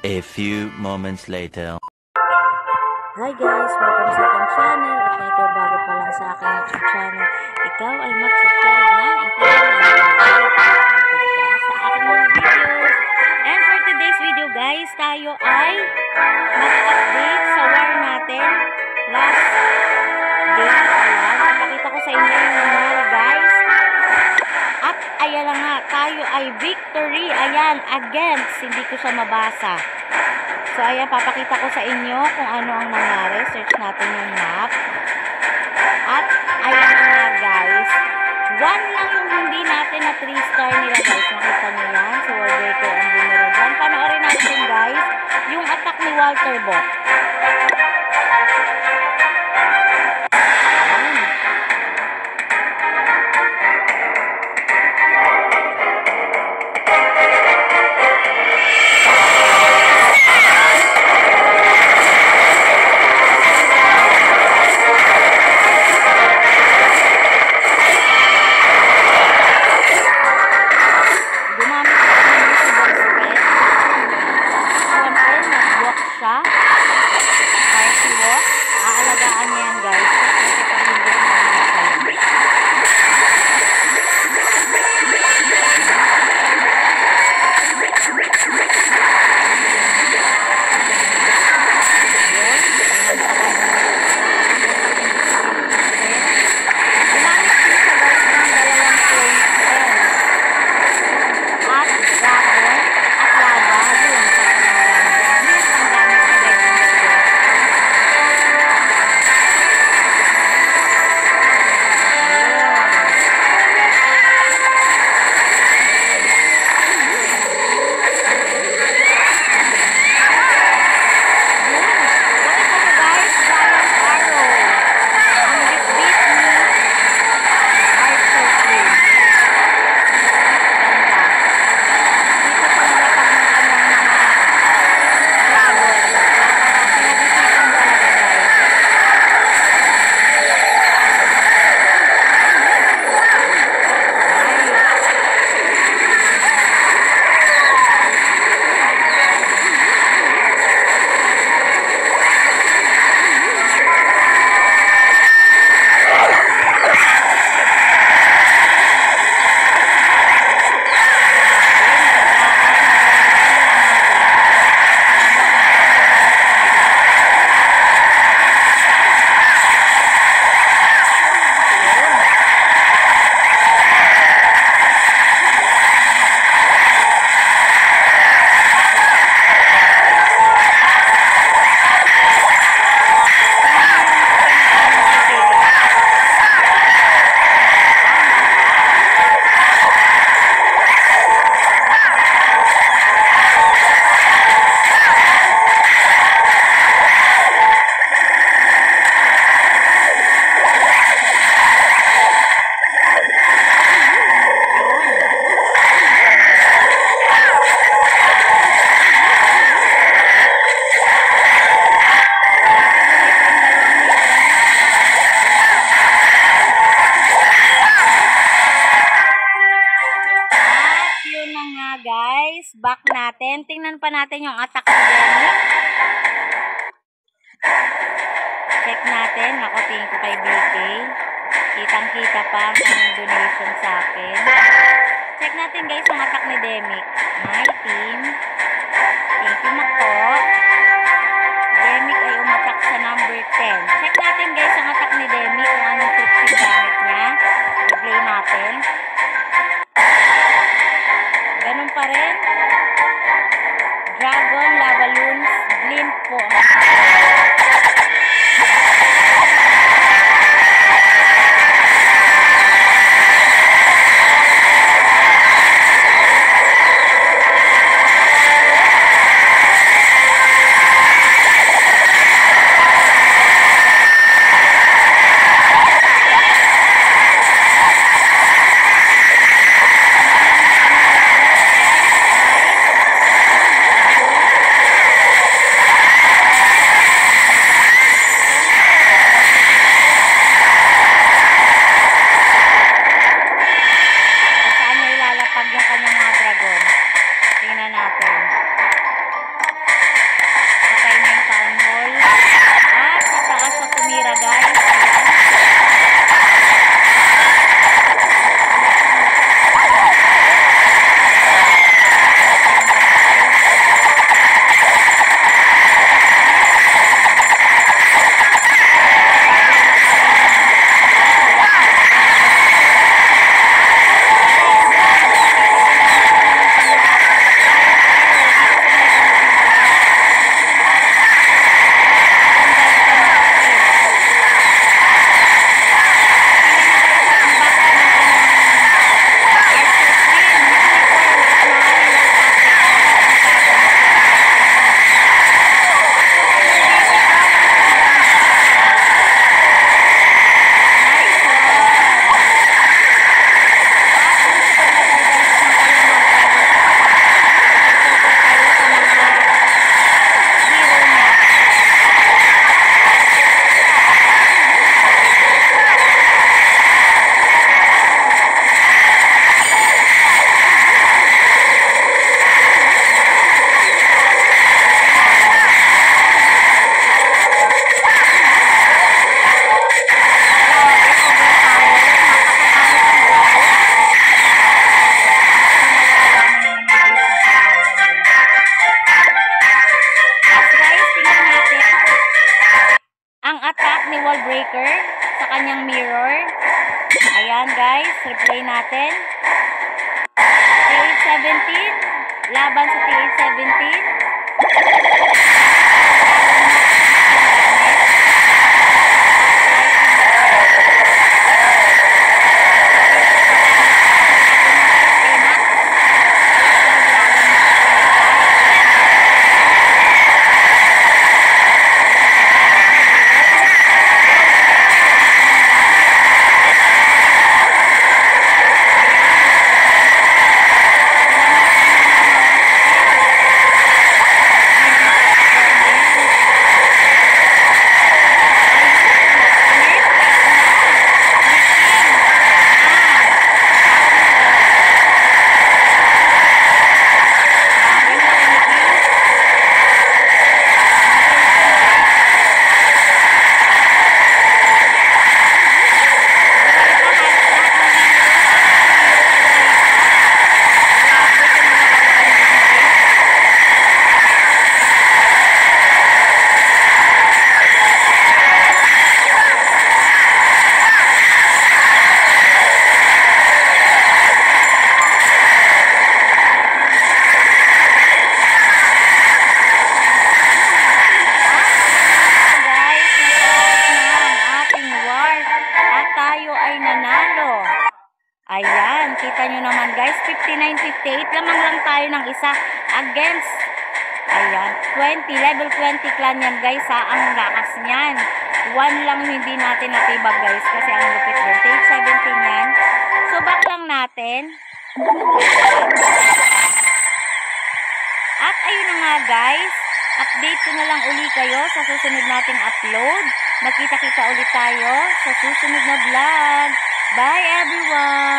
A few moments later. Hi guys! Welcome sa aking channel at may kayo bago pa lang sa aking YouTube channel. Ikaw ay mag-subscribe na and click the bell sa aking mga videos. And for today's video guys, tayo ay mag-update sa war natin. Last day, ayan. Napakita ko sa inyo yung war guys. At ayan na nga, tayo ay victory. Ayan, against. Hindi ko siya mabasa. So, ayan, papakita ko sa inyo kung ano ang nangyari. Search natin yung map. At, ayan nga, guys. 1 lang yung hindi natin na 3-star nila, guys. Nakita nyo yan. Si Wallbreaker ang bumira dyan. Panoorin natin, guys, yung attack ni Walter Bot. Aalagaan niya yan guys. Back natin. Tingnan pa natin yung attack ni Demi. Check natin. Ako, tingin ko kay BK. Kitang-kita pa ang kanyang donation sa akin. Check natin guys yung attack ni Demi. My team. Thank you, Mako. Demi ay umatak sa number 10. Check natin guys yung attack ni Demi kung anong tricks yung gamit niya. I-play natin. Ganun pa rin. Dragon, Lava Loons, Blink po. sticker sa kanyang mirror. Ayan guys, replay natin. TH17, laban sa TH17. Ayan, kita nyo naman guys, 59-58, lamang lang tayo ng isa against, ayan, 20, level 20 clan yan guys ha, ang lakas niyan. 1 lang hindi natin natibag guys, kasi ang lupit din. Take 17 yan. So back lang natin. At ayun na nga guys, update ko na lang uli kayo sa susunod nating upload. Magkita-kita ulit tayo sa susunod na vlog. Bye everyone!